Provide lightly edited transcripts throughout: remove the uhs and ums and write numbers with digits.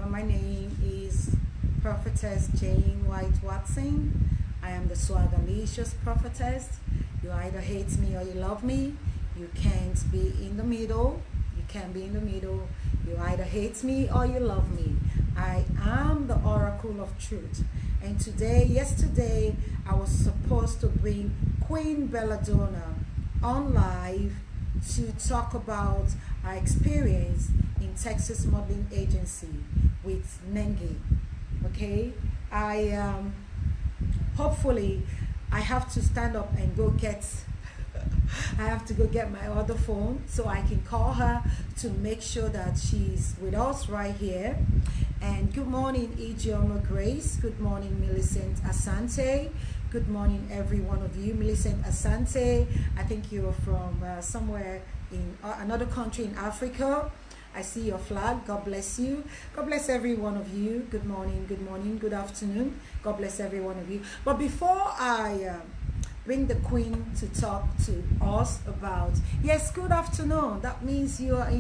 My name is Prophetess Jane White Watson. I am the Swagalicious prophetess. You either hate me or you love me. You can't be in the middle. You can't be in the middle. You either hate me or you love me. I am the oracle of truth. And yesterday, I was supposed to bring Queen Belladonna on live to talk about our experience in Texas Modeling Agency with Nengi. Okay, hopefully I have to stand up and go get I have to go get my other phone so I can call her to make sure that she's with us right here. And good morning, Ijeoma Grace. Good morning, Millicent Asante. Good morning, every one of you. Millicent Asante, I think you're from somewhere in another country in Africa. I see your flag. God bless you. God bless every one of you. Good morning, good afternoon. God bless every one of you. But before I bring the Queen to talk to us about, yes, good afternoon. That means you are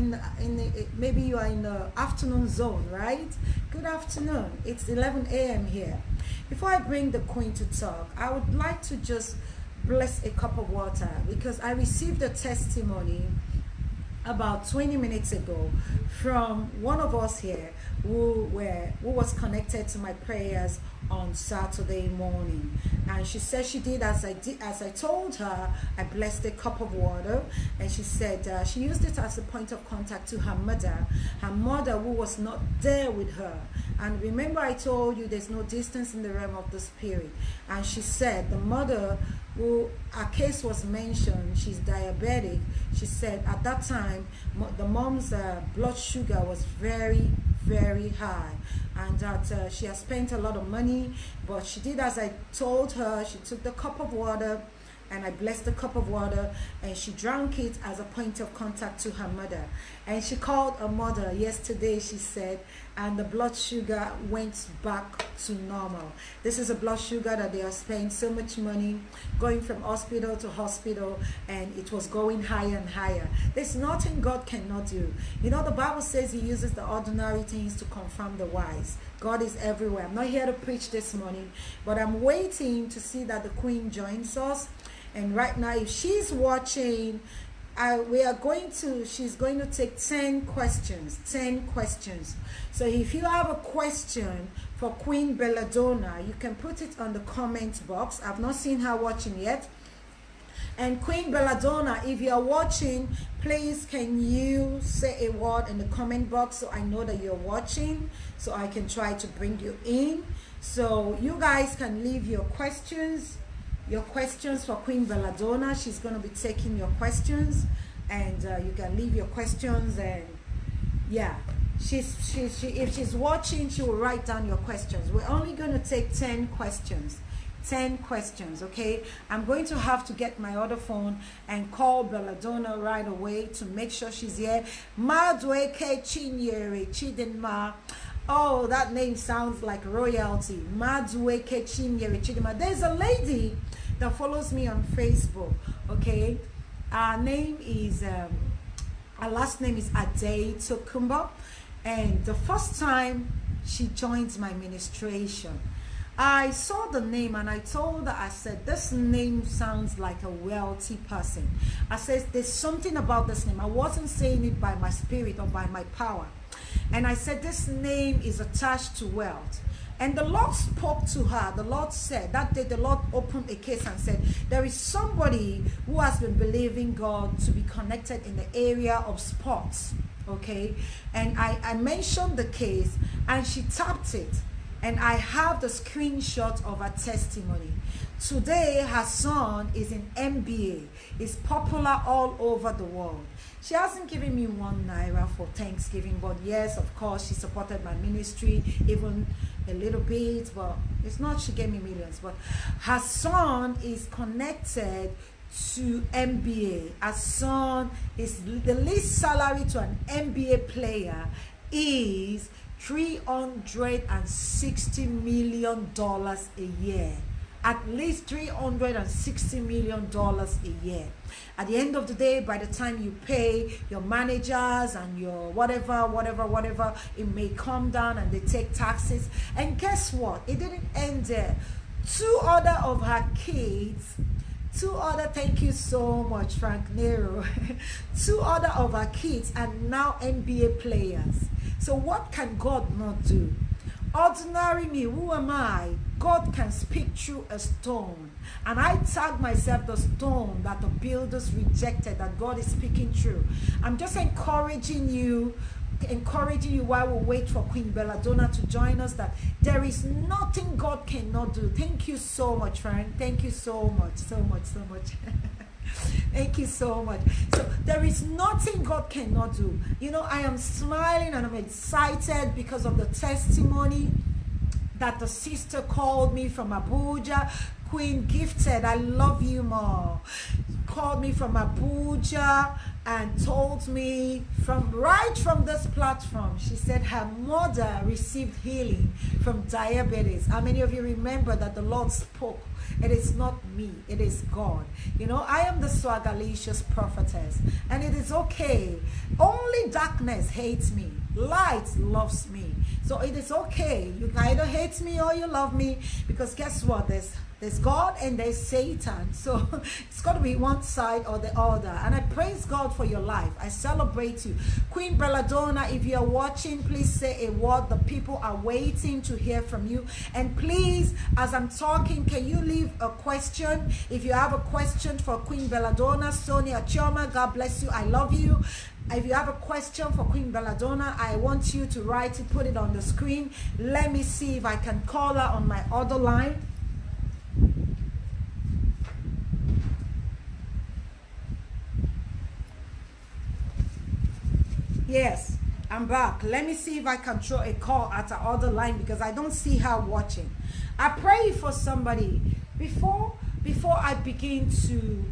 maybe you are in the afternoon zone, right? Good afternoon. It's 11 a.m. here. Before I bring the Queen to talk, I would like to just bless a cup of water because I received a testimony about 20 minutes ago from one of us here who was connected to my prayers on Saturday morning, and she said she did as I told her. I blessed a cup of water, and she said she used it as a point of contact to her mother who was not there with her. And remember, I told you there's no distance in the realm of the spirit. And she said the mother who her case was mentioned, she's diabetic. She said at that time the mom's blood sugar was very, very high, and that she has spent a lot of money, but she did as I told her. She took the cup of water, and I blessed the cup of water, and she drank it as a point of contact to her mother. And she called her mother yesterday, she said, and the blood sugar went back to normal. This is a blood sugar that they have spent so much money going from hospital to hospital, and it was going higher and higher. There's nothing God cannot do. You know, the Bible says He uses the ordinary things to confirm the wise. God is everywhere. I'm not here to preach this morning, but I'm waiting to see that the Queen joins us. And right now, if she's watching, she's going to take 10 questions. So if you have a question for Queen Belladonna, you can put it on the comment box. I've not seen her watching yet. And Queen Belladonna, if you are watching, please can you say a word in the comment box so I know that you're watching, so I can try to bring you in. So you guys can leave your questions for Queen Belladonna. She's going to be taking your questions, and you can leave your questions. And yeah, if she's watching, she will write down your questions. We're only going to take 10 questions. 10 questions, okay? I'm going to have to get my other phone and call Belladonna right away to make sure she's here. Madweke Chinyere Chidinma. Oh, that name sounds like royalty. Madweke Chinyere Chidinma. There's a lady that follows me on Facebook, okay? Her name is her last name is Ade Tokumba, and the first time she joined my ministration, I saw the name and I told her, I said, this name sounds like a wealthy person. I said, there's something about this name. I wasn't saying it by my spirit or by my power. And I said, this name is attached to wealth. And the Lord spoke to her. The Lord said, that day the Lord opened a case and said, there is somebody who has been believing God to be connected in the area of sports. Okay? And I mentioned the case, and she tapped it. And I have the screenshot of her testimony. Today, her son is in MBA. He's popular all over the world. She hasn't given me ₦1 for Thanksgiving, but yes, of course, she supported my ministry, even a little bit, but it's not she gave me millions. But her son is connected to MBA. Her son is the least salary to an MBA player is $360 million a year. at least $360 million a year. At the end of the day, by the time you pay your managers and your whatever, it may come down and they take taxes. And guess what? It didn't end there. Two other of her kids, thank you so much, Frank Nero. Two other of her kids are now NBA players. So what can God not do? Ordinary me, who am I? God can speak through a stone. And I tag myself the stone that the builders rejected, that God is speaking through. I'm just encouraging you while we wait for Queen Belladonna to join us, that there is nothing God cannot do. Thank you so much, Frank. Thank you so much. Thank you so much. So there is nothing God cannot do. You know, I am smiling and I'm excited because of the testimony that the sister called me from Abuja. Queen Gifted, I love you more. Called me from Abuja and told me right from this platform, she said her mother received healing from diabetes. How many of you remember that the Lord spoke? It is not me, it is God. You know, I am the Swagalicious prophetess, and it is okay. Only darkness hates me. Light loves me. So it is okay. You can either hate me or you love me, because guess what? There's God and there's Satan. So it's got to be one side or the other. And I praise God for your life. I celebrate you. Queen Belladonna, if you're watching, please say a word. The people are waiting to hear from you. And please, as I'm talking, can you leave a question? If you have a question for Queen Belladonna, Sonia Chioma, God bless you. I love you. If you have a question for Queen Belladonna, I want you to write it, put it on the screen. Let me see if I can call her on my other line. Yes, I'm back. Let me see if I can throw a call at the other line, because I don't see her watching. I pray for somebody before I begin to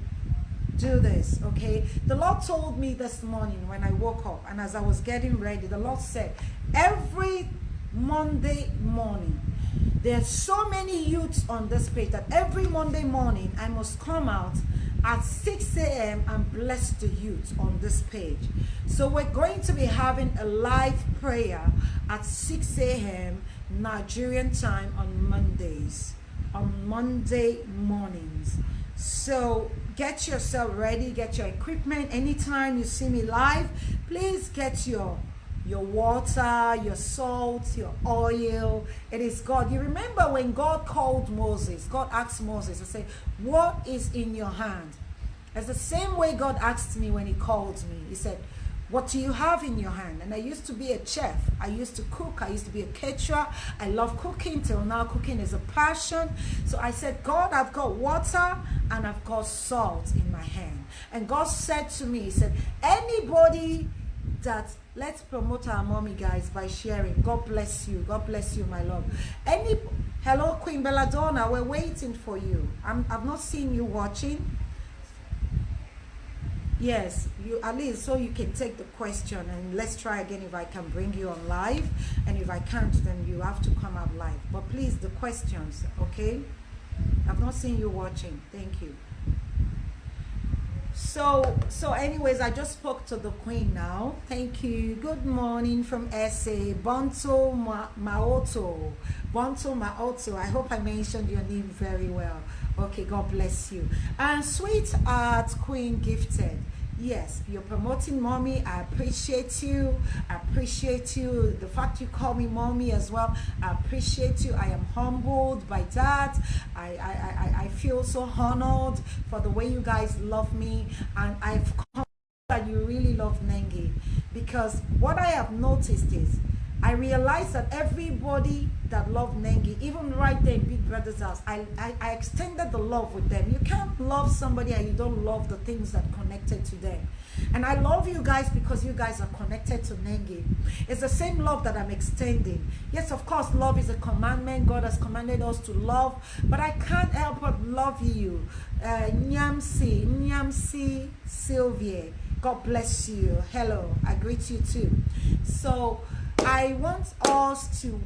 do this, okay? The Lord told me this morning when I woke up, and as I was getting ready, the Lord said, every Monday morning, there's so many youths on this page that every Monday morning I must come out at 6 a.m. and bless the youth on this page. So we're going to be having a live prayer at 6 a.m. Nigerian time on Mondays, on Monday mornings. So get yourself ready, get your equipment. Anytime you see me live, please get your water, your salt, your oil. It is God. You remember when God called Moses, God asked Moses to say, what is in your hand? It's the same way God asked me when he called me. He said, what do you have in your hand? And I used to be a chef. I used to cook. I used to be a caterer. I love cooking. Till now, cooking is a passion. So I said, God, I've got water and I've got salt in my hand. And God said to me, he said, anybody that, let's promote our mommy, guys, by sharing. God bless you. God bless you, my love. Hello, Queen Belladonna. We're waiting for you. I've not seen you watching. Yes, you at least so you can take the question, and let's try again if I can bring you on live, and if I can't, then you have to come up live. But please, the questions, okay? I've not seen you watching. Thank you. So anyways, I just spoke to the Queen now. Thank you. Good morning from SA. Bonto Maoto. Bonto Maoto. I hope I mentioned your name very well. Okay, God bless you. And sweetheart Queen Gifted. Yes, you're promoting mommy. I appreciate you. I appreciate you. The fact you call me mommy as well. I appreciate you. I am humbled by that. I feel so honored for the way you guys love me. And I've come that you really love Nengi. Because what I have noticed is, I realized that everybody that loved Nengi, even right there in Big Brother's house, I extended the love with them. You can't love somebody and you don't love the things that connected to them. And I love you guys because you guys are connected to Nengi. It's the same love that I'm extending. Yes, of course, love is a commandment. God has commanded us to love, but I can't help but love you. Nyamsi Sylvia, God bless you. Hello, I greet you too. So I want us to,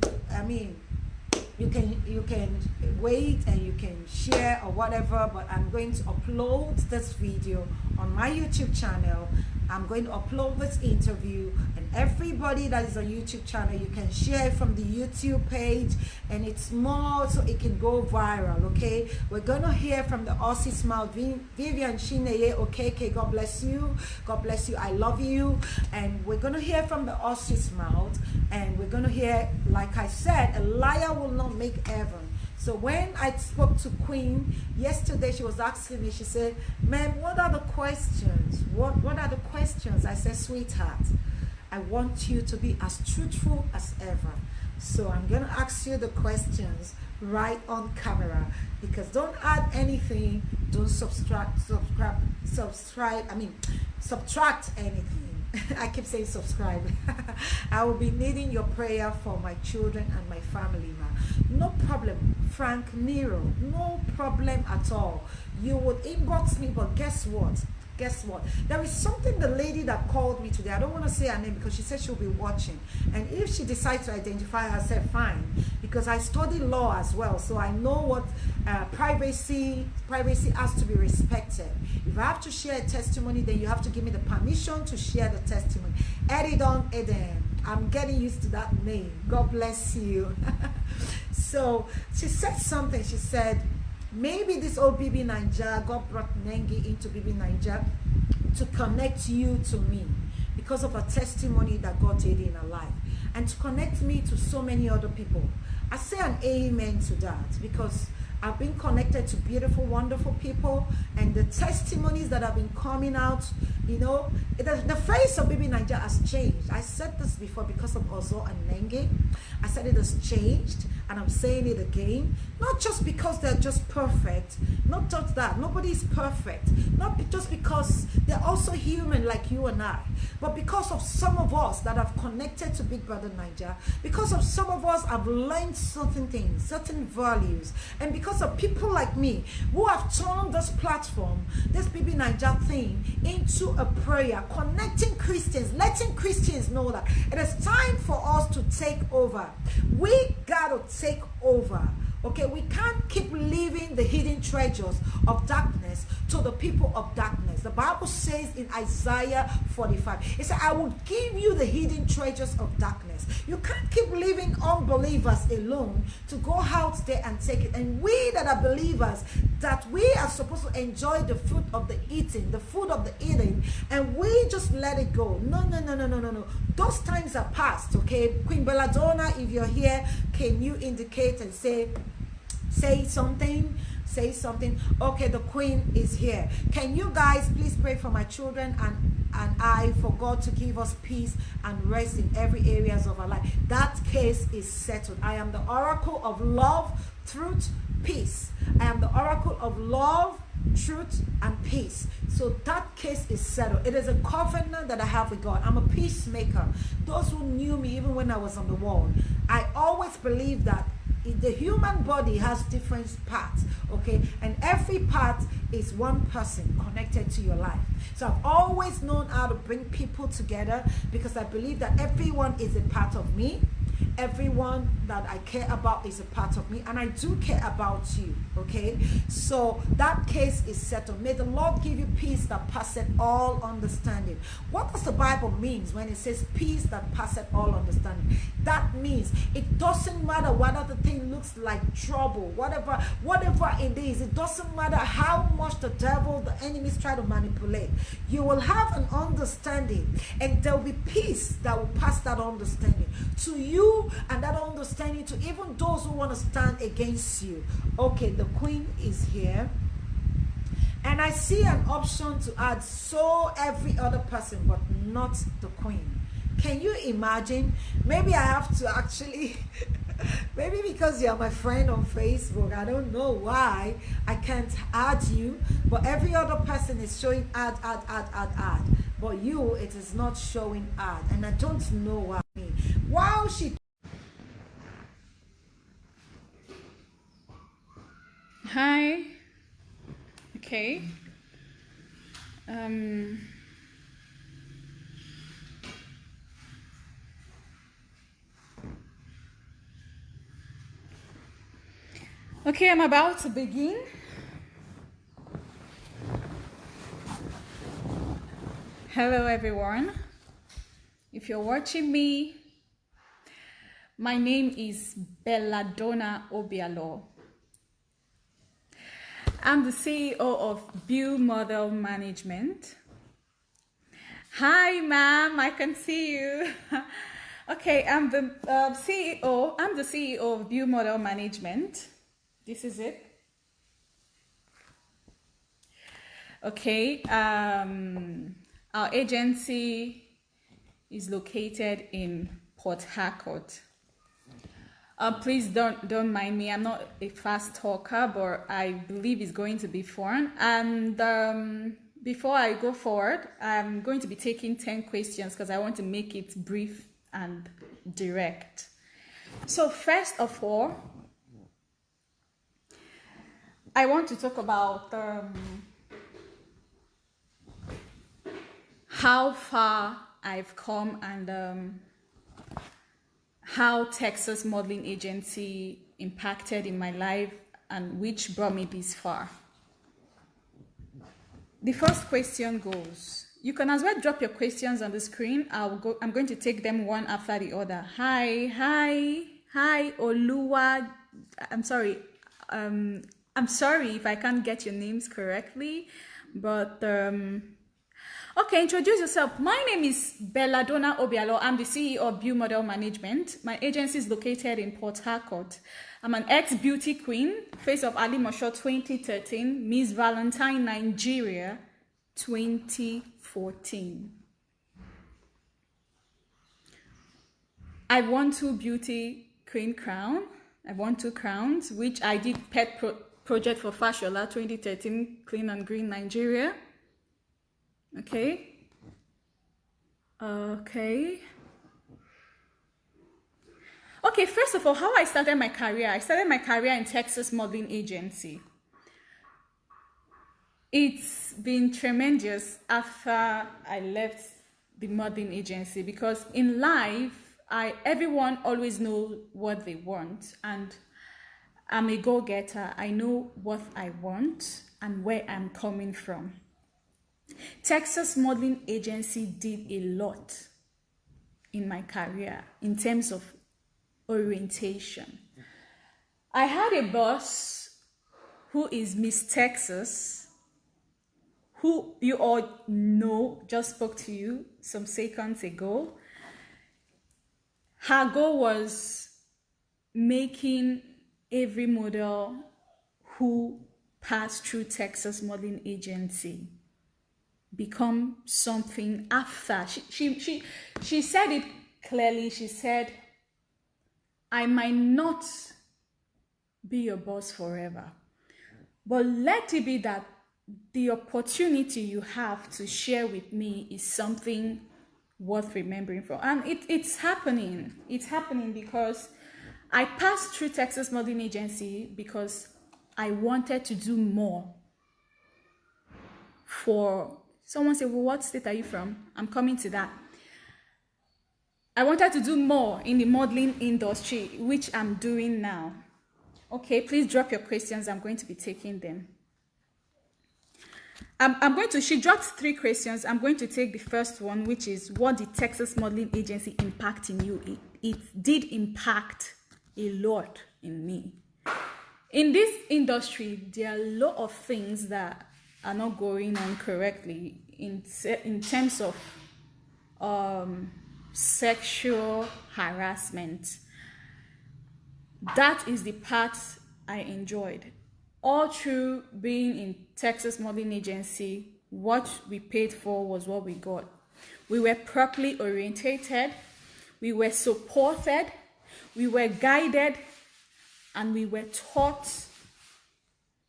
you can wait and you can share or whatever, but I'm going to upload this video on my YouTube channel. I'm going to upload this interview, and everybody that is on YouTube channel, you can share from the YouTube page, and it's more so it can go viral. Okay, we're gonna hear from the Aussie Smile, Vivian Chineye. Okay, God bless you, God bless you, I love you. And we're gonna hear from the Aussie Smile, and we're gonna hear, like I said, a liar will not make heaven. So when I spoke to Queen yesterday, she was asking me, she said, "Ma'am, what are the questions? What are the questions?" I said, "Sweetheart, I want you to be as truthful as ever. So I'm going to ask you the questions right on camera, because don't add anything, don't subtract anything." I keep saying subscribe. I will be needing your prayer for my children and my family, ma. No problem, Frank Nero. No problem at all. You would inbox me, but guess what? Guess what? There is something, the lady that called me today, I don't want to say her name because she said she'll be watching. And if she decides to identify herself, fine. Because I study law as well, so I know what privacy has to be respected. If I have to share a testimony, then you have to give me the permission to share the testimony. Edidon Eden. I'm getting used to that name. God bless you. So she said something. She said, maybe this old BB Naija, God brought Nengi into BB Naija to connect you to me because of a testimony that God did in her life, and to connect me to so many other people. I say an amen to that, because I've been connected to beautiful, wonderful people, and the testimonies that have been coming out, you know, the face of BB Naija has changed. I said this before because of Ozo and Nengi. I said it has changed, and I'm saying it again. Not just because they're just perfect, not just that. Nobody is perfect. Not just because they're also human like you and I, but because of some of us that have connected to Big Brother Naija, because of some of us have learned certain things, certain values, and because of people like me who have turned this platform, this BB Naija thing, into a prayer, connecting Christians, letting Christians know that it is time for us to take over. We gotta take over. Okay, we can't keep leaving the hidden treasures of darkness to the people of darkness. The Bible says in Isaiah 45, it said, "I will give you the hidden treasures of darkness." You can't keep leaving unbelievers alone to go out there and take it. And we that are believers, that we are supposed to enjoy the fruit of the eating, the food of the eating, and we just let it go. No. Those times are past, okay? Queen Belladonna, if you're here, can you indicate and say something? Say something. Okay, the Queen is here. Can you guys please pray for my children and I, for God to give us peace and rest in every areas of our life? That case is settled. I am the oracle of love, truth, peace. I am the oracle of love, truth, and peace. So that case is settled. It is a covenant that I have with God. I'm a peacemaker. Those who knew me even when I was on the wall, I always believed that the human body has different parts, okay, and every part is one person connected to your life. So I've always known how to bring people together, because I believe that everyone is a part of me. Everyone that I care about is a part of me, and I do care about you, okay? So that case is settled. May the Lord give you peace that passeth all understanding. What does the Bible mean when it says peace that passeth all understanding? That means it doesn't matter whether the thing looks like trouble, whatever it is. It doesn't matter how much the devil, the enemies try to manipulate. You will have an understanding, and there will be peace that will pass that understanding to you, and that understanding to even those who want to stand against you. Okay, the Queen is here, and I see an option to add so every other person, but not the Queen. Can you imagine? Maybe I have to actually maybe because you're my friend on Facebook, I don't know why I can't add you, but every other person is showing add. But you, it is not showing add, and I don't know why. Wow, she. Hi. Okay. Okay, I'm about to begin. Hello, everyone. If you're watching me, my name is Belladonna Obialo. I'm the CEO of Build Model Management. Hi, ma'am. I can see you. Okay, I'm the CEO. I'm the CEO of Build Model Management. This is it. Okay. Our agency is located in Port Harcourt. Please don't mind me. I'm not a fast talker, but I believe it's going to be fun. And before I go forward, I'm going to be taking 10 questions because I want to make it brief and direct. So first of all, I want to talk about how far I've come and how Texas Modeling Agency impacted in my life and which brought me this far. The first question goes, you can as well drop your questions on the screen. I'm going to take them one after the other. Hi, Oluwa. I'm sorry if I can't get your names correctly, but okay, introduce yourself. My name is Belladonna Obialo. I'm the CEO of Build Model Management. My agency is located in Port Harcourt. I'm an ex-beauty queen, face of Ali Mosho 2013, Miss Valentine Nigeria 2014. I won 2 beauty queen crown. I won 2 crowns, which I did pet project for Fashola 2013, Clean and Green Nigeria. Okay. Okay, first of all, how I started my career. I started my career in Texas Modeling Agency. It's been tremendous after I left the modeling agency because in life, everyone always knows what they want, and I'm a go-getter. I know what I want and where I'm coming from. Texas Modeling Agency did a lot in my career in terms of orientation. I had a boss who is Miss Texas, who you all know, just spoke to you some seconds ago. Her goal was making every model who passed through Texas Modeling Agency become something after. She said it clearly. She said, I might not be your boss forever, but let it be that the opportunity you have to share with me is something worth remembering for. And it's happening. It's happening because I passed through Texas Modeling Agency because I wanted to do more for someone. Say, well, what state are you from? I'm coming to that. I wanted to do more in the modeling industry, which I'm doing now. Okay, please drop your questions. I'm going to be taking them. She dropped 3 questions. I'm going to take the first one, which is, what did Texas Modeling Agency impact in you? It did impact a lot in me. In this industry, there are a lot of things that are not going on correctly in terms of sexual harassment. That is the part I enjoyed. All through being in Texas Modeling Agency, what we paid for was what we got. We were properly orientated, we were supported, we were guided, and we were taught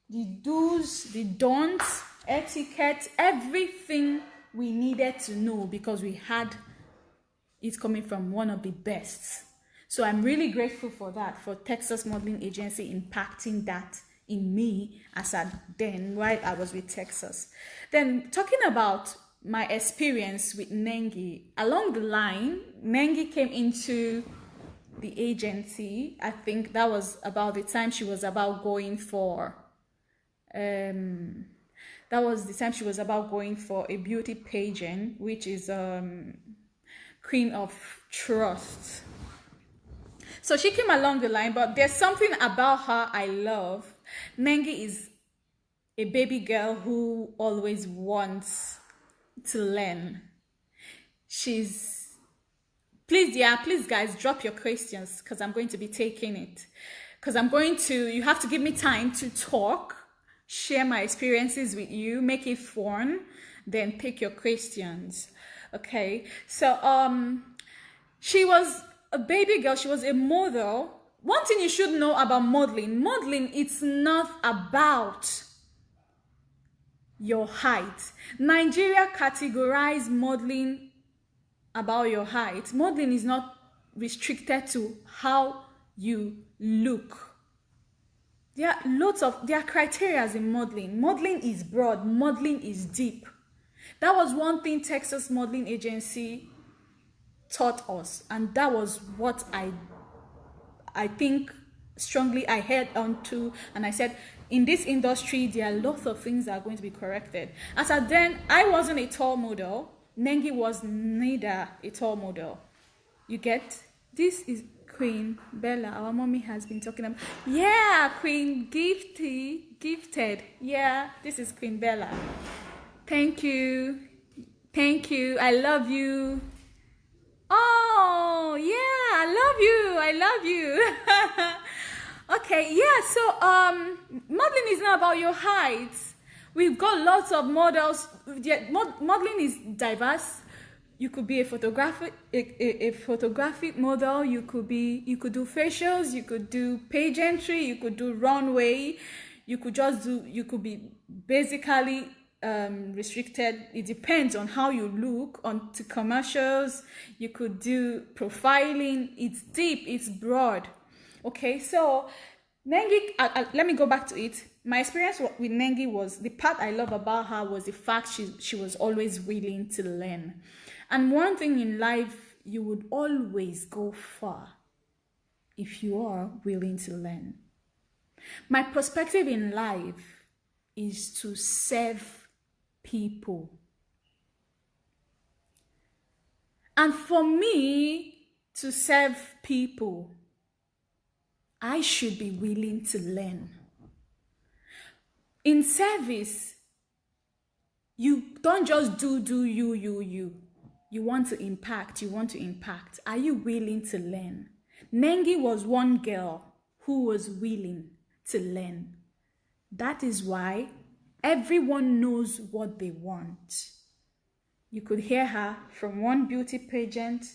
the do's, the don'ts, etiquette, everything we needed to know because we had it coming from one of the best. So I'm really grateful for that, for Texas Modeling Agency impacting that in me as at then while I was with Texas. Then talking about my experience with Nengi, along the line, Nengi came into the agency. I think that was about the time she was about going for that was the time she was about going for a beauty pageant, which is Queen of Trust. So she came along the line, but there's something about her I love. Nengi is a baby girl who always wants to learn. Please guys, drop your questions, because I'm going to be taking it. Because you have to give me time to talk, share my experiences with you, make it fun, then take your questions. Okay, so she was a baby girl, she was a model. One thing you should know about modeling, it's not about your height. Nigeria categorize modeling about your height. Modeling is not restricted to how you look. There are criteria in modeling. Modeling is broad, modeling is deep. That was one thing Texas Modeling Agency taught us, and that was what I think strongly I held on to, and I said, in this industry, there are lots of things that are going to be corrected. As at then, I wasn't a tall model. Nengi was neither a tall model. You get? This is Queen Bella. Our mommy has been talking about. Yeah, Queen Gifted. Yeah, this is Queen Bella. Thank you. Thank you. I love you. Oh, yeah, I love you. Okay, yeah, so modeling is not about your height. We've got lots of models. Yeah, modeling is diverse. You could be a photographic model. You could do facials. You could do pageantry. You could do runway. You could be basically restricted. It depends on how you look onto commercials. You could do profiling. It's deep. It's broad. Okay, so Nengi, let me go back to it. My experience with Nengi was, the part I love about her was the fact she was always willing to learn. And one thing in life, you would always go far if you are willing to learn. My perspective in life is to serve people. And for me to serve people, I should be willing to learn. In service, you don't just do you. You want to impact. Are you willing to learn? Nengi was one girl who was willing to learn. That is why everyone knows what they want. You could hear her from one beauty pageant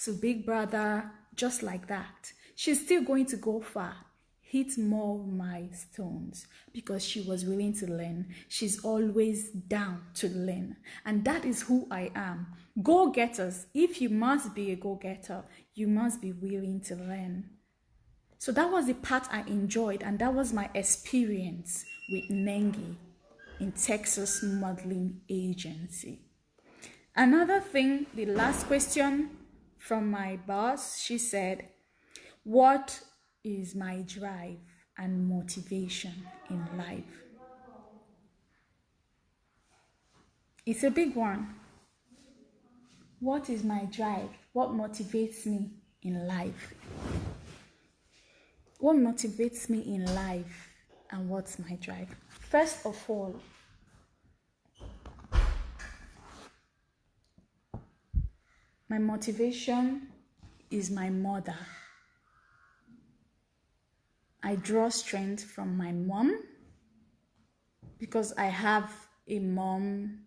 to Big Brother, just like that. She's still going to go far, hit more milestones, because she was willing to learn. She's always down to learn. And that is who I am. Go-getters. If you must be a go-getter, you must be willing to learn. So that was the part I enjoyed, and that was my experience with Nengi in Texas Modeling Agency. Another thing, the last question from my boss, she said, what is my drive and motivation in life? It's a big one. What is my drive? What motivates me in life? What motivates me in life and what's my drive? First of all, my motivation is my mother. I draw strength from my mom because I have a mom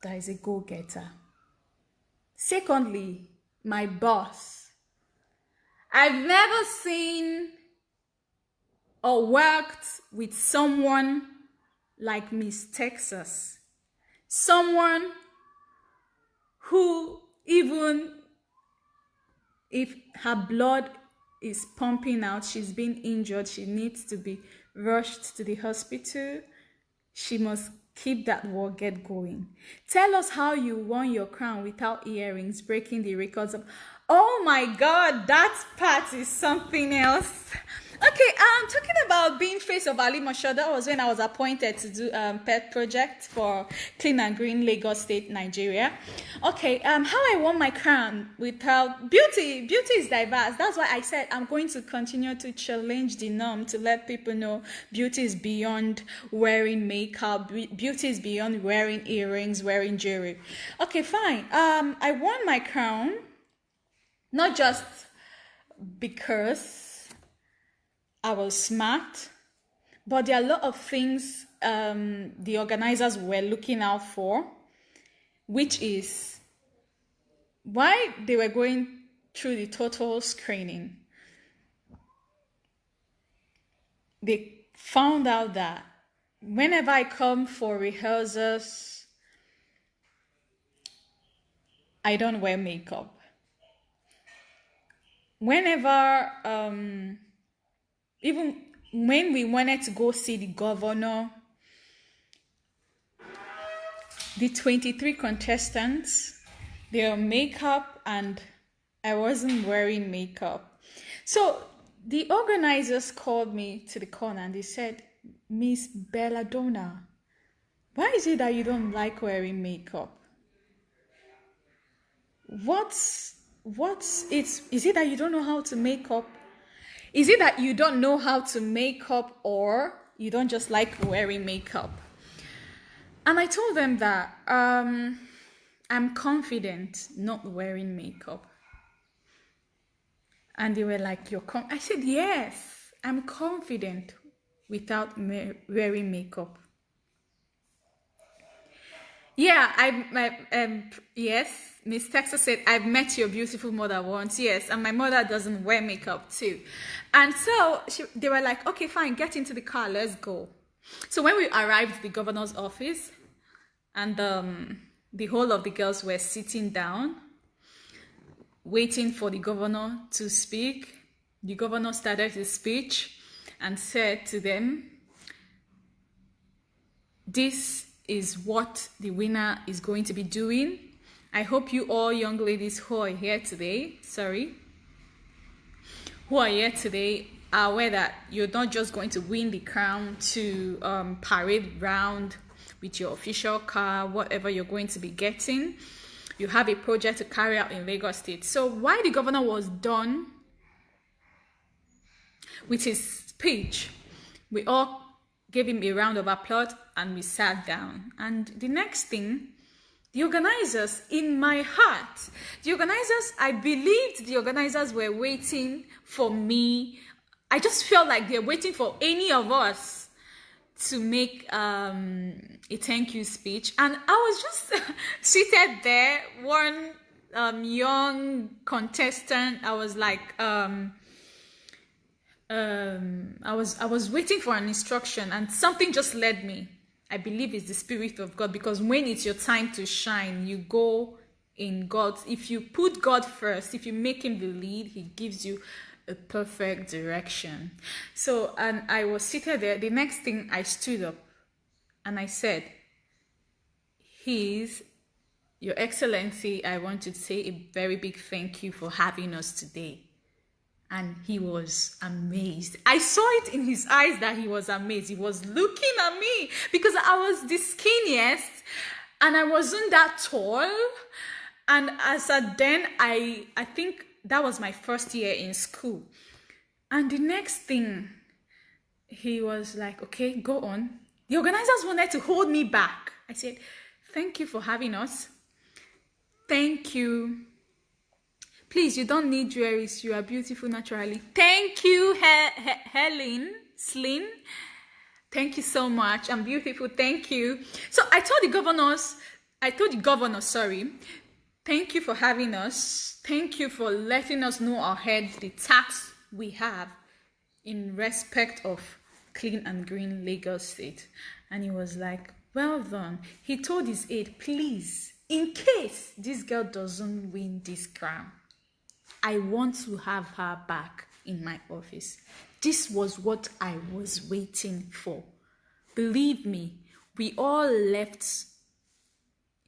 that is a go-getter. Secondly, my boss. I've never seen or worked with someone like Miss Texas. Someone who, even if her blood is pumping out, she's been injured, she needs to be rushed to the hospital, she must keep that get going. Tell us how you won your crown without earrings, breaking the records of... Oh my God, that part is something else. Okay, talking about being face of Ali Moshoda, that was when I was appointed to do pet project for Clean and Green Lagos State, Nigeria. Okay, how I won my crown without beauty. Beauty is diverse. That's why I said I'm going to continue to challenge the norm to let people know beauty is beyond wearing makeup. Beauty is beyond wearing earrings, wearing jewelry. Okay, fine. I won my crown not just because I was smart, but there are a lot of things the organizers were looking out for, which is why they were going through the total screening. They found out that whenever I come for rehearsals, I don't wear makeup. Whenever, even when we wanted to go see the governor, the 23 contestants, their makeup, and I wasn't wearing makeup. So the organizers called me to the corner and they said, Miss Belladonna, why is it that you don't like wearing makeup? Is it that you don't know how to make up? Is it that you don't know how to make up, or you don't just like wearing makeup? And I told them that I'm confident not wearing makeup. And they were like, I said, yes, I'm confident without wearing makeup. Yeah, yes, Miss Texas said, I've met your beautiful mother once. Yes, and my mother doesn't wear makeup too. And so they were like, okay, fine, get into the car, let's go. So when we arrived at the governor's office, and the whole of the girls were sitting down, waiting for the governor to speak, the governor started his speech and said to them, this is what the winner is going to be doing. I hope you all young ladies who are here today, are aware that you're not just going to win the crown to parade round with your official car, whatever you're going to be getting. You have a project to carry out in Lagos State. So while the governor was done with his speech, we all gave him a round of applause and we sat down. And the next thing, the organizers, in my heart, I believed the organizers were waiting for me. I just felt like they're waiting for any of us to make a thank you speech. And I was just seated there, one young contestant. I was like, I was waiting for an instruction, and something just led me. I believe it's the Spirit of God, because when it's your time to shine, you go in God. If you put God first, if you make him the lead, he gives you a perfect direction. So, and I was seated there. The next thing, I stood up and I said, Your Excellency, I want to say a very big thank you for having us today. And he was amazed. I saw it in his eyes that he was amazed. He was looking at me because I was the skinniest and I wasn't that tall. And as at then, I think that was my first year in school. And the next thing, he was like, okay, go on. The organizers wanted to hold me back. I said, thank you for having us. Thank you. Please, you don't need jewelry. You are beautiful naturally. Thank you, Helen Slin. Thank you so much. I'm beautiful. Thank you. So I told the governor, thank you for having us. Thank you for letting us know ahead the task we have in respect of Clean and Green Lagos State. And he was like, well done. He told his aide, please, in case this girl doesn't win this crown, I want to have her back in my office. This was what I was waiting for. Believe me, we all left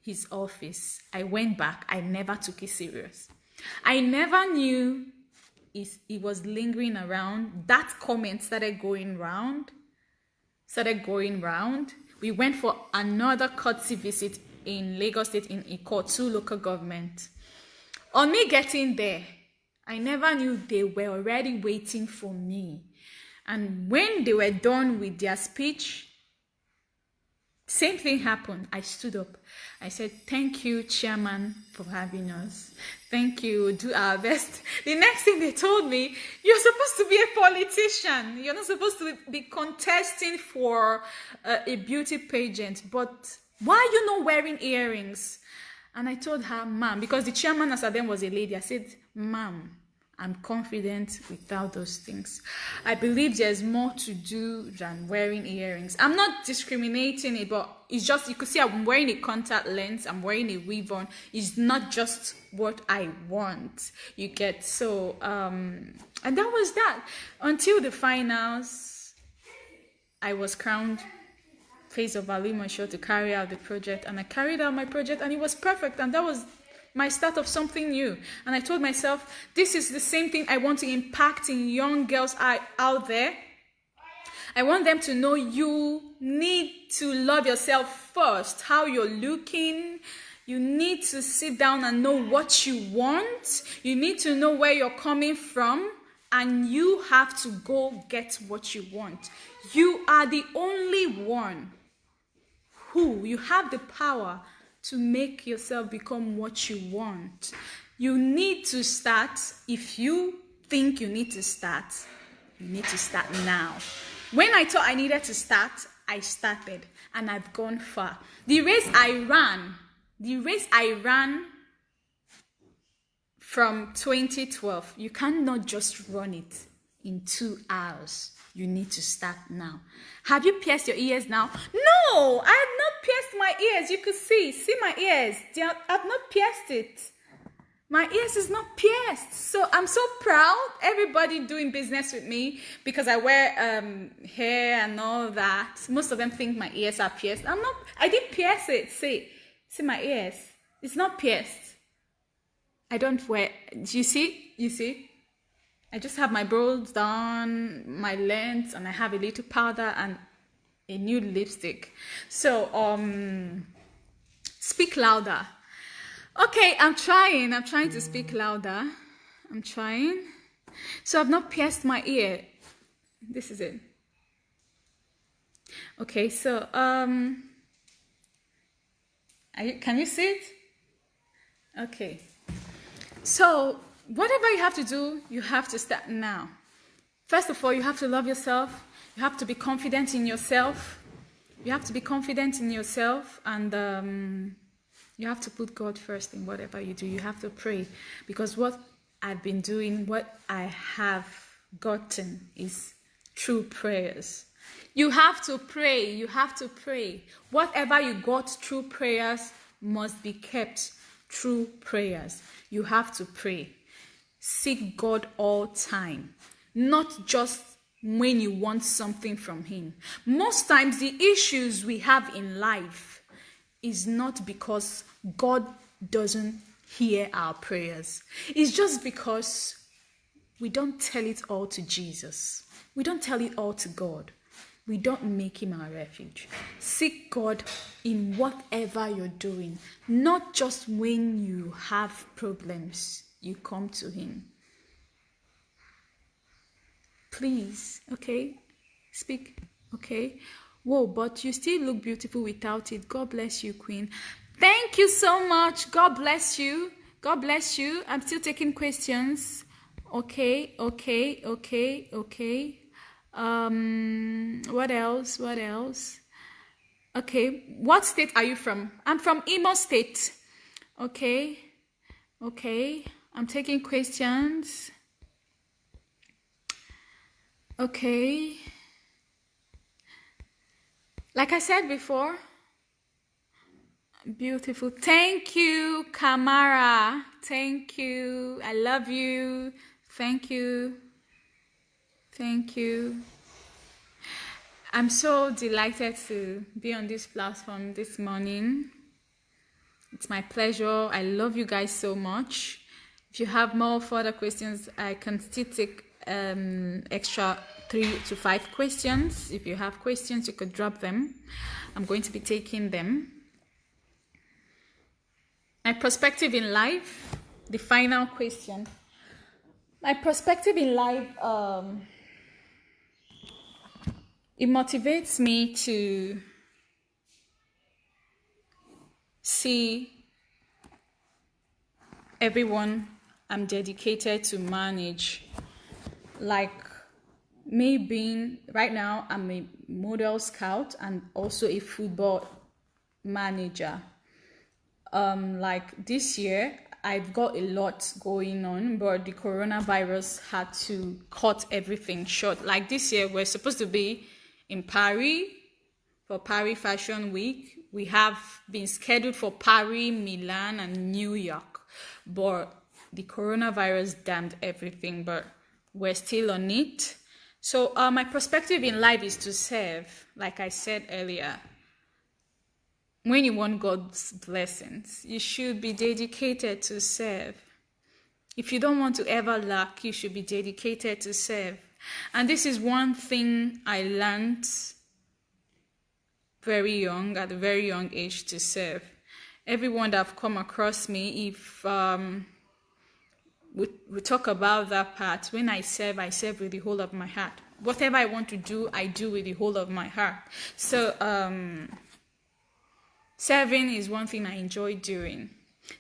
his office. I went back. I never took it serious. I never knew it was lingering around. That comment started going round. We went for another courtesy visit in Lagos State in Ikotu local government. On me getting there, I never knew they were already waiting for me. And when they were done with their speech, same thing happened. I stood up. I said, thank you, Chairman, for having us. Thank you. We'll do our best. The next thing they told me, you're supposed to be a politician. You're not supposed to be contesting for a beauty pageant. But why are you not wearing earrings? And I told her, ma'am, because the chairman as then was a lady. I said, ma'am, I'm confident without those things. I believe there's more to do than wearing earrings. I'm not discriminating it, but it's just, you could see I'm wearing a contact lens, I'm wearing a weave on. It's not just what I want, you get. So, and that was that. Until the finals, I was crowned Face of Alima Show to carry out the project. And I carried out my project and it was perfect. And that was my start of something new. And I told myself, this is the same thing I want to impact in young girls out there. I want them to know you need to love yourself first, how you're looking. You need to sit down and know what you want. You need to know where you're coming from. And you have to go get what you want. You are the only one who, you have the power to make yourself become what you want. You need to start. If you think you need to start now. When I thought I needed to start, I started and I've gone far. The race I ran from 2012, you cannot just run it in 2 hours. You need to start now. Have you pierced your ears now? No, I have not pierced my ears. You could see my ears. I've not pierced it. My ears is not pierced. So I'm so proud. Everybody doing business with me because I wear hair and all that. Most of them think my ears are pierced. I didn't pierce it. See my ears. It's not pierced. I don't wear. You see? I just have my brows done, my lens, and I have a little powder and a new lipstick. So, speak louder. Okay, I'm trying to speak louder. I'm trying. So I've not pierced my ear. This is it. Okay, so, can you see it? Okay. So, whatever you have to do, you have to start now. First of all, you have to love yourself. You have to be confident in yourself. And you have to put God first in whatever you do. You have to pray. Because what I've been doing, what I have gotten is true prayers. You have to pray. Whatever you got through prayers must be kept through prayers. You have to pray. Seek God all time, not just when you want something from Him. Most times the issues we have in life is not because God doesn't hear our prayers. It's just because we don't tell it all to Jesus. We don't tell it all to God. We don't make Him our refuge. Seek God in whatever you're doing, not just when you have problems. You come to Him. Please, okay? Speak, okay? Whoa, but you still look beautiful without it. God bless you, Queen. Thank you so much. God bless you. God bless you. I'm still taking questions. Okay. What else? Okay, what state are you from? I'm from Imo State. Okay. I'm taking questions. Okay. Like I said before, beautiful. Thank you, Kamara. Thank you. I love you. Thank you. I'm so delighted to be on this platform this morning. It's my pleasure. I love you guys so much. If If you have more further questions, I can still take extra 3 to 5 questions. If you have questions, you could drop them. I'm going to be taking them. My perspective in life, the final question. My perspective in life, it motivates me to see everyone I'm dedicated to manage. Like me being, right now, I'm a model scout and also a football manager. Like this year, I've got a lot going on, but the coronavirus had to cut everything short. Like this year, we're supposed to be in Paris for Paris Fashion Week. We have been scheduled for Paris, Milan, and New York, but the coronavirus damned everything, but we're still on it. So my perspective in life is to serve, like I said earlier. When you want God's blessings, you should be dedicated to serve. If you don't want to ever lack, you should be dedicated to serve. And this is one thing I learned very young, at a very young age, to serve. Everyone that have come across me, if we talk about that part, when I serve with the whole of my heart. Whatever I want to do, I do with the whole of my heart. So serving is one thing I enjoy doing.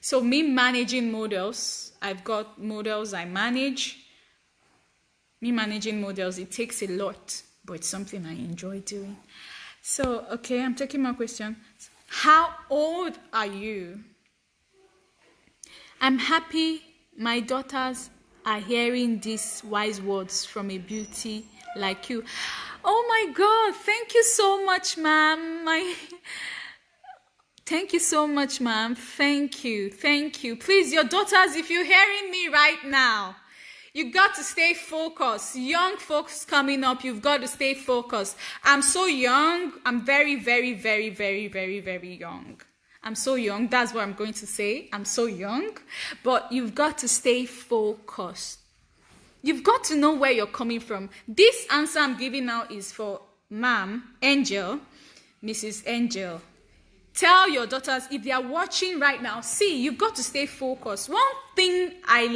So me managing models, I've got models I manage. Me managing models, it takes a lot, but it's something I enjoy doing. So, okay, I'm taking my question. How old are you? I'm happy my daughters are hearing these wise words from a beauty like you. Oh my God, thank you so much, ma'am. Thank you so much, ma'am. Thank you. Please, your daughters, if you're hearing me right now, you got to stay focused. Young folks coming up, you've got to stay focused. I'm so young. I'm very, very, very, very, very, very young. I'm so young. That's what I'm going to say. I'm so young. But you've got to stay focused. You've got to know where you're coming from. This answer I'm giving now is for Ma'am Angel, Mrs. Angel. Tell your daughters, if they are watching right now, see, you've got to stay focused. One thing I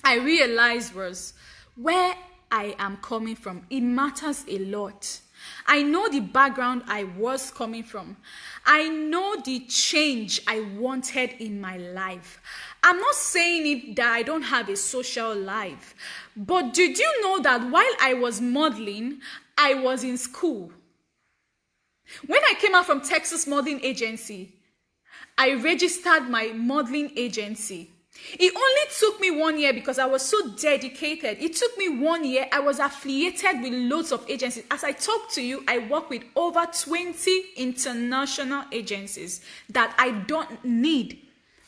realized was where I am coming from. It matters a lot. I know the background I was coming from. I know the change I wanted in my life. I'm not saying that I don't have a social life, but did you know that while I was modeling, I was in school? When I came out from Texas Modeling Agency, I registered my modeling agency. It only took me 1 year because I was so dedicated. It took me 1 year. I was affiliated with loads of agencies. As I talk to you, I work with over 20 international agencies that I don't need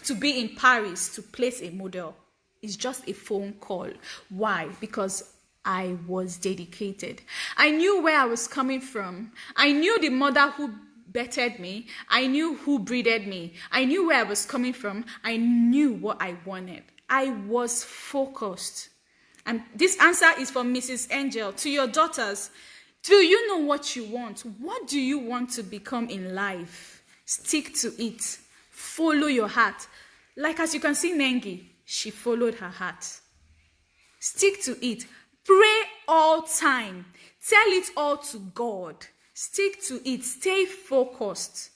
to be in Paris to place a model. It's just a phone call. Why? Because I was dedicated. I knew where I was coming from. I knew the mother who bettered me. I knew who breeded me. I knew where I was coming from. I knew what I wanted. I was focused. And this answer is for Mrs. Angel. To your daughters, do you know what you want? What do you want to become in life? Stick to it. Follow your heart. Like as you can see Nengi, she followed her heart. Stick to it. Pray all time. Tell it all to God. Stick to it. Stay focused.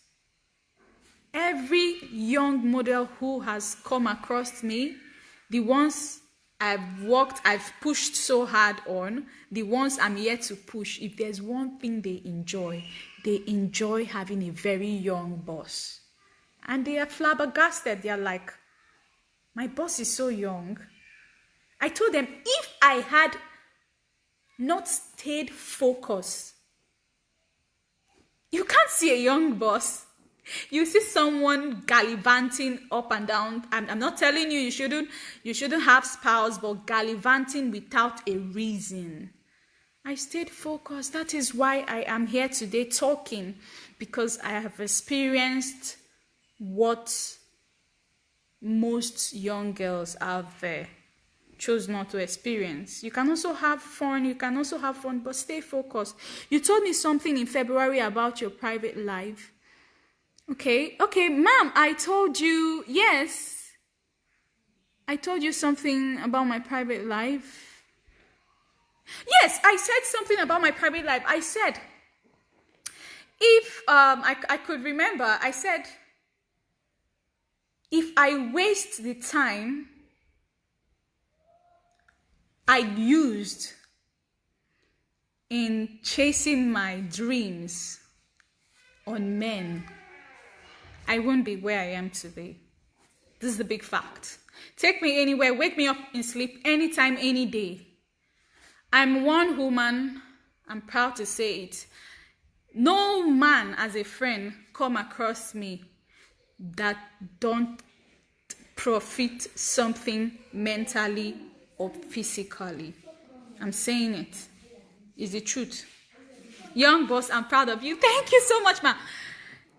Every young model who has come across me, the ones I've pushed so hard on, the ones I'm yet to push, if there's one thing they enjoy having a very young boss. And they are flabbergasted. They are like, my boss is so young. I told them, if I had not stayed focused, you can't see a young boss. You see someone gallivanting up and down. I'm not telling you shouldn't have spouse, but gallivanting without a reason. I stayed focused. That is why I am here today talking, because I have experienced what most young girls out there chose not to experience. You can also have fun, but stay focused. You told me something in February about your private life. Okay, ma'am, I told you, yes. I told you something about my private life. Yes, I said something about my private life. I said, if I could remember, I said, if I waste the time I used in chasing my dreams on men, I won't be where I am today. This is the big fact. Take me anywhere, wake me up in sleep, anytime, any day. I'm one woman, I'm proud to say it. No man as a friend come across me that don't profit something mentally or physically. I'm saying it. It's the truth. Young boss, I'm proud of you. Thank you so much, ma.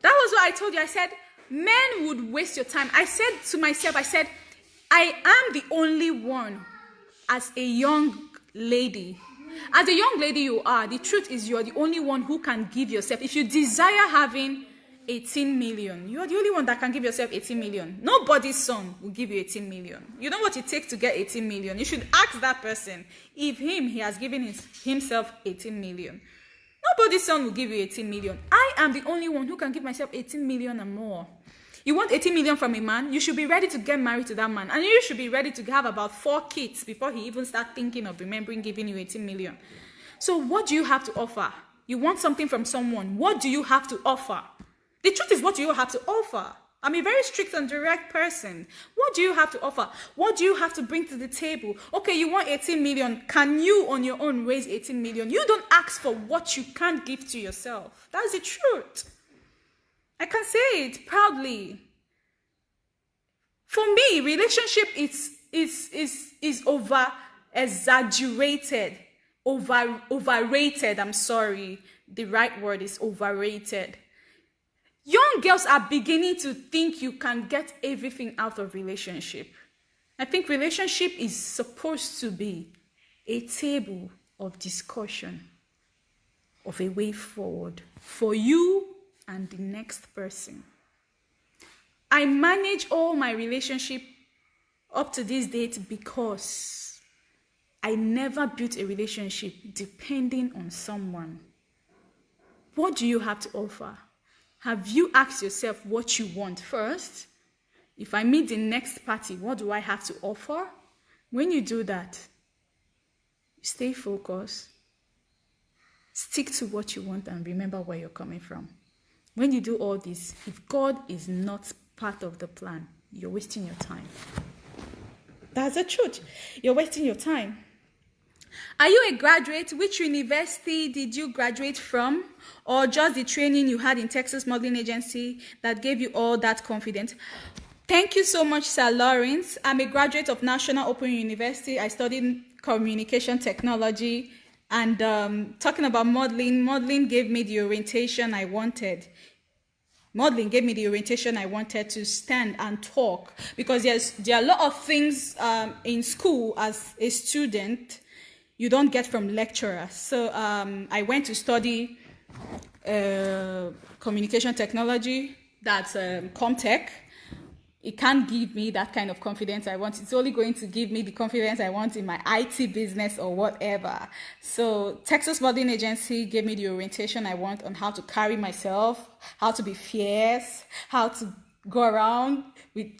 That was what I told you. I said, men would waste your time. I said to myself, I am the only one as a young lady. As a young lady you are, the truth is you're the only one who can give yourself. If you desire having 18 million, you're the only one that can give yourself 18 million. Nobody's son will give you 18 million. You know what it takes to get 18 million? You should ask that person if he has given himself 18 million. Nobody's son will give you 18 million. I am the only one who can give myself 18 million and more. You want 18 million from a man, you should be ready to get married to that man. And you should be ready to have about 4 kids before he even starts thinking of remembering giving you 18 million. So what do you have to offer? You want something from someone. What do you have to offer? The truth is, what do you have to offer? I'm a very strict and direct person. What do you have to offer? What do you have to bring to the table? Okay, you want 18 million. Can you on your own raise 18 million? You don't ask for what you can't give to yourself. That's the truth. I can say it proudly. For me, relationship is over exaggerated, overrated. I'm sorry. The right word is overrated. Young girls are beginning to think you can get everything out of relationship. I think relationship is supposed to be a table of discussion, of a way forward for you and the next person. I manage all my relationship up to this date because I never built a relationship depending on someone. What do you have to offer? Have you asked yourself what you want first? If I meet the next party, what do I have to offer? When you do that, stay focused, stick to what you want, and remember where you're coming from. When you do all this, if God is not part of the plan, you're wasting your time. That's the truth. You're wasting your time. Are you a graduate? Which university did you graduate from? Or just the training you had in Texas Modeling Agency that gave you all that confidence? Thank you so much, Sir Lawrence. I'm a graduate of National Open University. I studied communication technology. And talking about modeling gave me the orientation I wanted. Modeling gave me the orientation I wanted to stand and talk. Because there are a lot of things in school as a student you don't get from lecturers. So I went to study communication technology, that's Comtech. It can't give me that kind of confidence I want. It's only going to give me the confidence I want in my IT business or whatever. So Texas Modeling Agency gave me the orientation I want on how to carry myself, how to be fierce, how to go around with,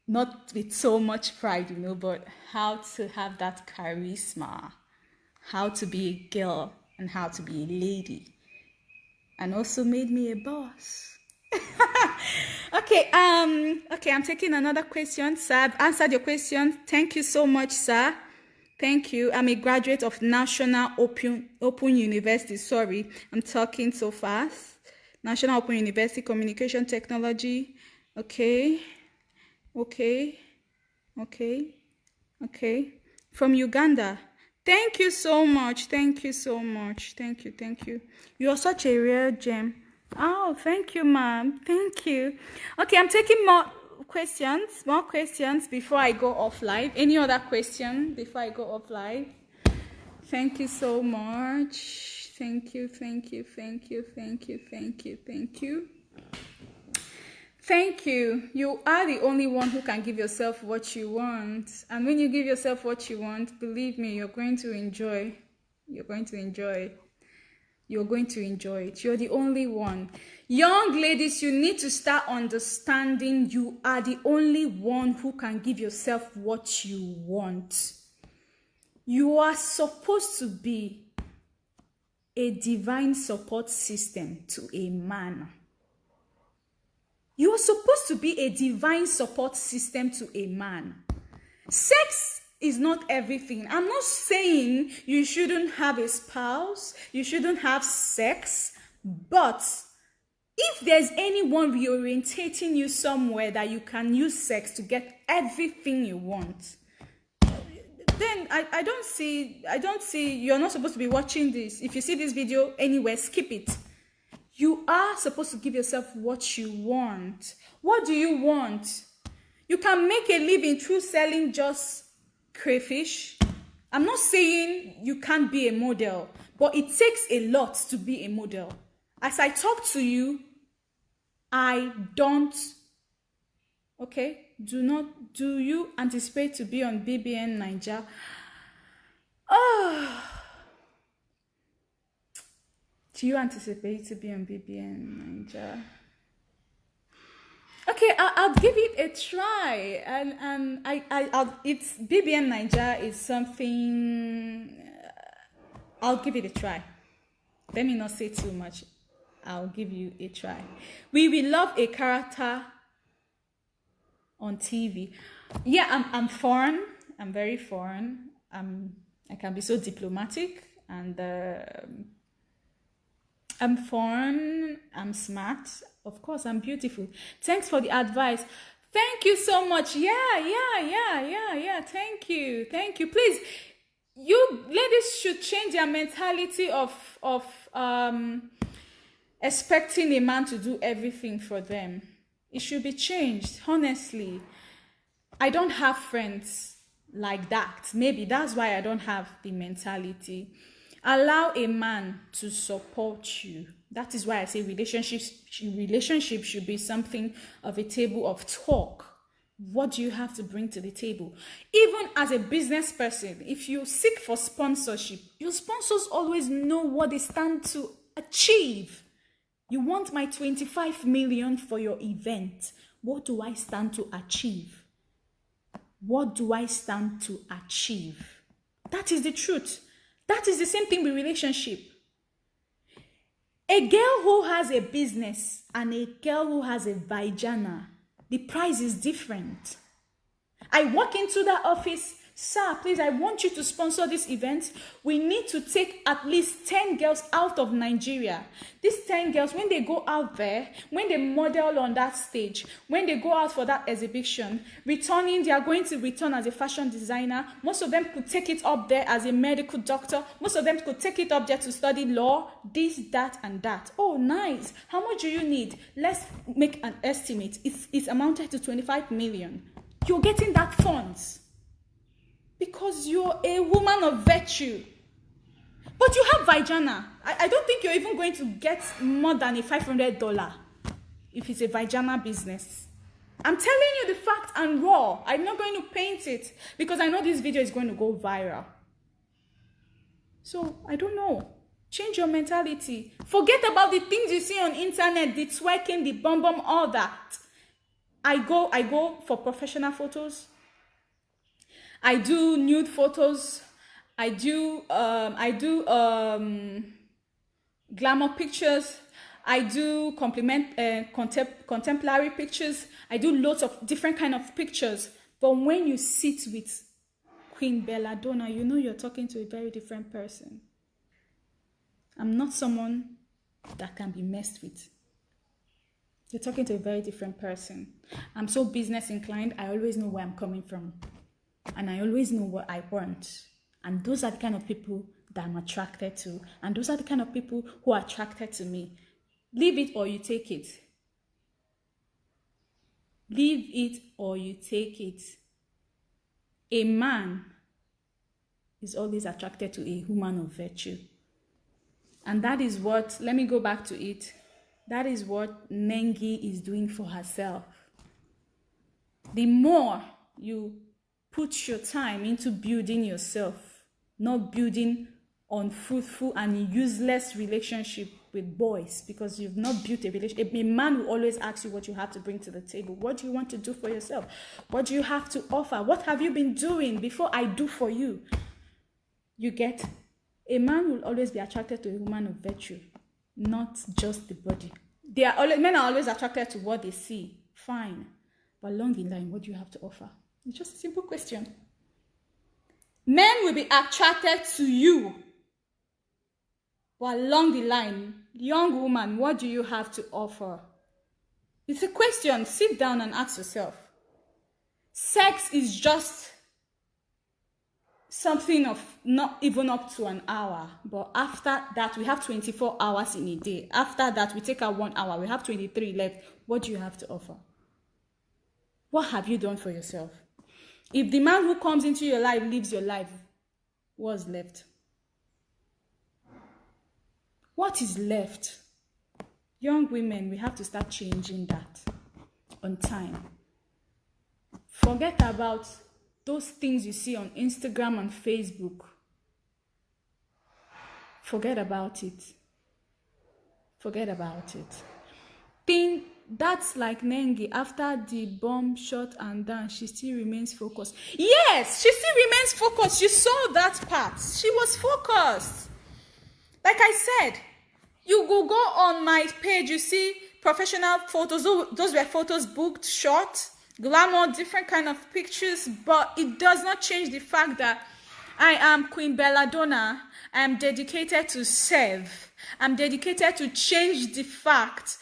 not with so much pride, but how to have that charisma, how to be a girl and how to be a lady. And also made me a boss. Okay, I'm taking another question, sir. I've answered your question. Thank you so much, sir. Thank you. I'm a graduate of National Open University. Sorry, I'm talking so fast. National Open University, Communication Technology. Okay. From Uganda. Thank you so much. Thank you. You're such a rare gem. Oh, thank you, ma'am. Thank you. Okay, I'm taking more questions? More questions before I go off live? Any other question before I go off live? Thank you so much. Thank you, thank you, thank you, thank you, thank you, thank you. Thank you. You are the only one who can give yourself what you want. And when you give yourself what you want, believe me, you're going to enjoy. You're going to enjoy. You're going to enjoy it. You're the only one. Young ladies, you need to start understanding you are the only one who can give yourself what you want. You are supposed to be a divine support system to a man. You are supposed to be a divine support system to a man. Sex is not everything. I'm not saying you shouldn't have a spouse, you shouldn't have sex, but if there's anyone reorientating you somewhere that you can use sex to get everything you want, then I don't see, you're not supposed to be watching this. If you see this video anywhere, skip it. You are supposed to give yourself what you want. What do you want? You can make a living through selling just crayfish. I'm not saying you can't be a model, but it takes a lot to be a model. As I talk to you, I don't, okay? Do you anticipate to be on BBN Niger? Oh. Do you anticipate to be on BBN Niger? Okay, I'll give it a try, and it's BBN Niger is something. I'll give it a try. Let me not say too much. I'll give you a try. We will love a character on TV. Yeah, I'm foreign. I'm very foreign. I can be so diplomatic, and I'm foreign. I'm smart. Of course, I'm beautiful. Thanks for the advice. Thank you so much. Yeah. Thank you. Please, you ladies should change your mentality of expecting a man to do everything for them. It should be changed, honestly. I don't have friends like that. Maybe that's why I don't have the mentality. Allow a man to support you. That is why I say relationships should be something of a table of talk. What do you have to bring to the table? Even as a business person, if you seek for sponsorship, your sponsors always know what they stand to achieve. You want my 25 million for your event. What do I stand to achieve? What do I stand to achieve? That is the truth. That is the same thing with relationship. A girl who has a business and a girl who has a vagina, the price is different. I walk into that office, sir, please, I want you to sponsor this event. We need to take at least 10 girls out of Nigeria. These 10 girls, when they go out there, when they model on that stage, when they go out for that exhibition, returning, they are going to return as a fashion designer. Most of them could take it up there as a medical doctor. Most of them could take it up there to study law, this, that, and that. Oh, nice. How much do you need? Let's make an estimate. It's amounted to 25 million. You're getting that funds. Because you're a woman of virtue. But you have vagina. I don't think you're even going to get more than a $500 if it's a vagina business. I'm telling you the fact and raw. I'm not going to paint it because I know this video is going to go viral. So, I don't know. Change your mentality. Forget about the things you see on internet, the twerking, the bum, all that. I go for professional photos. I do nude photos. I do glamour pictures. I do contemporary pictures. I do lots of different kind of pictures. But when you sit with Queen Belladonna, you know you're talking to a very different person. I'm not someone that can be messed with. You're talking to a very different person. I'm so business inclined. I always know where I'm coming from. And I always know what I want. And those are the kind of people that I'm attracted to. And those are the kind of people who are attracted to me. Leave it or you take it. Leave it or you take it. A man is always attracted to a woman of virtue. And that is what, let me go back to it. That is what Nengi is doing for herself. The more you put your time into building yourself, not building unfruitful and useless relationship with boys, because you've not built a relationship. A man will always ask you what you have to bring to the table. What do you want to do for yourself? What do you have to offer? What have you been doing before I do for you? You get? A man will always be attracted to a woman of virtue, not just the body. Men are always attracted to what they see. Fine. But along the line, what do you have to offer? It's just a simple question. Men will be attracted to you. But along the line, young woman, what do you have to offer? It's a question. Sit down and ask yourself. Sex is just something of not even up to an hour. But after that, we have 24 hours in a day. After that, we take out 1 hour. We have 23 left. What do you have to offer? What have you done for yourself? If the man who comes into your life lives your life, what's left? What is left? Young women, we have to start changing that on time. Forget about those things you see on Instagram and Facebook. Forget about it. Forget about it. That's like Nengi. After the bomb shot and down, she still remains focused. Yes, she still remains focused. You saw that part. She was focused. Like I said, you go on my page, you see professional photos. Those were photos booked, shot, glamour, different kind of pictures. But it does not change the fact that I am Queen Belladonna. I am dedicated to serve. I'm dedicated to change the fact,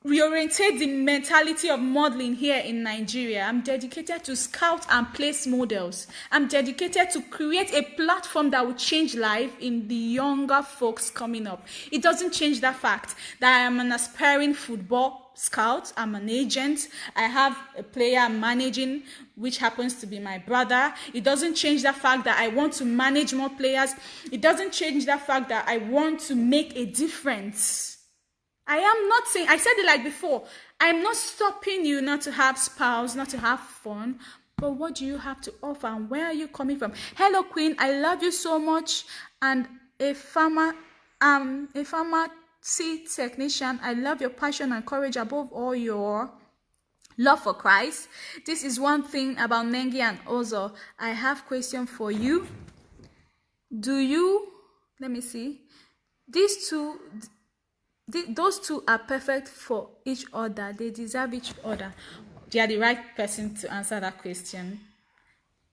reorientate the mentality of modeling here in Nigeria. I'm dedicated to scout and place models. I'm dedicated to create a platform that will change life in the younger folks coming up. It doesn't change that fact that I am an aspiring football scout. I'm an agent. I have a player I'm managing, which happens to be my brother. It doesn't change the fact that I want to manage more players. It doesn't change the fact that I want to make a difference. I am not saying, I said it like before, I'm not stopping you not to have spouse, not to have fun, but what do you have to offer and where are you coming from? Hello, Queen, I love you so much, and a pharmacy technician, I love your passion and courage above all your love for Christ. This is one thing about Nengi and Ozo. I have a question for you. Let me see, those two are perfect for each other. They deserve each other. They are the right person to answer that question.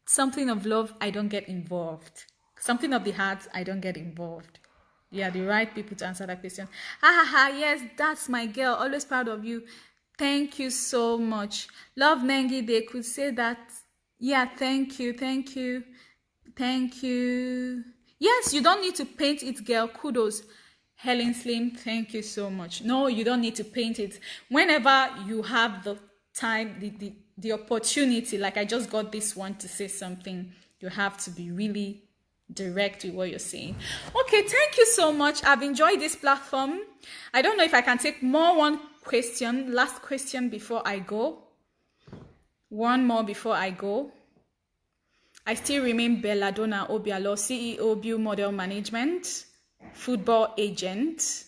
Something of love, I don't get involved. Something of the heart, I don't get involved. You are the right people to answer that question. Yes, that's my girl. Always proud of you. Thank you so much. Love Nengi, they could say that. Yeah, thank you. Yes, you don't need to paint it, girl. Kudos. Helen Slim, thank you so much. No, you don't need to paint it. Whenever you have the time, the opportunity, like I just got this one to say something, you have to be really direct with what you're saying. Okay, thank you so much. I've enjoyed this platform. I don't know if I can take one question, last question before I go. One more before I go. I still remain Belladonna Obialo, CEO, Bill Model Management, football agent.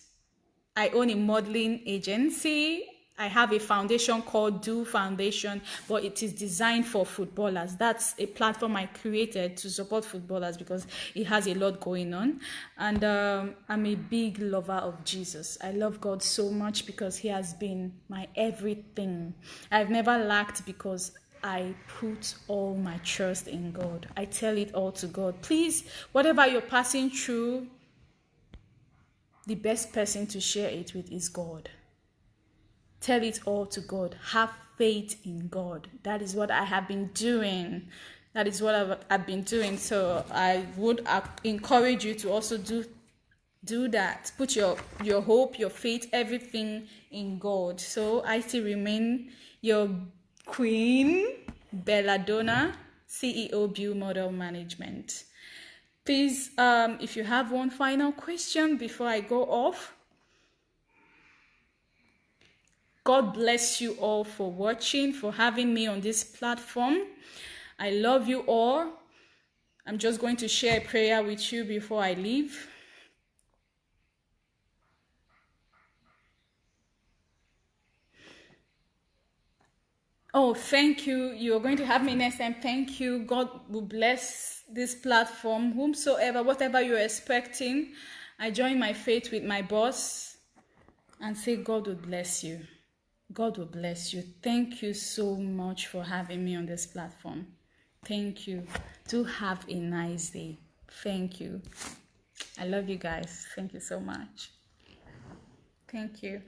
I own a modeling agency. I have a foundation called Do Foundation, but it is designed for footballers. That's a platform I created to support footballers because it has a lot going on. And I'm a big lover of Jesus. I love God so much because he has been my everything. I've never lacked because I put all my trust in God. I tell it all to God. Please, whatever you're passing through, the best person to share it with is God. Tell it all to God. Have faith in God. That is what I have been doing. I've been doing. So I would encourage you to also do that. Put your hope, your faith, everything in God. So I still remain your Queen Belladonna, CEO Build Model Management. Please, if you have one final question before I go off. God bless you all for watching, for having me on this platform. I love you all. I'm just going to share a prayer with you before I leave. Oh, thank you. You're going to have me next time. Thank you. God will bless this platform. Whomsoever, whatever you're expecting, I join my faith with my boss and say, God will bless you. God will bless you. Thank you so much for having me on this platform. Thank you. Do have a nice day. Thank you. I love you guys. Thank you so much. Thank you.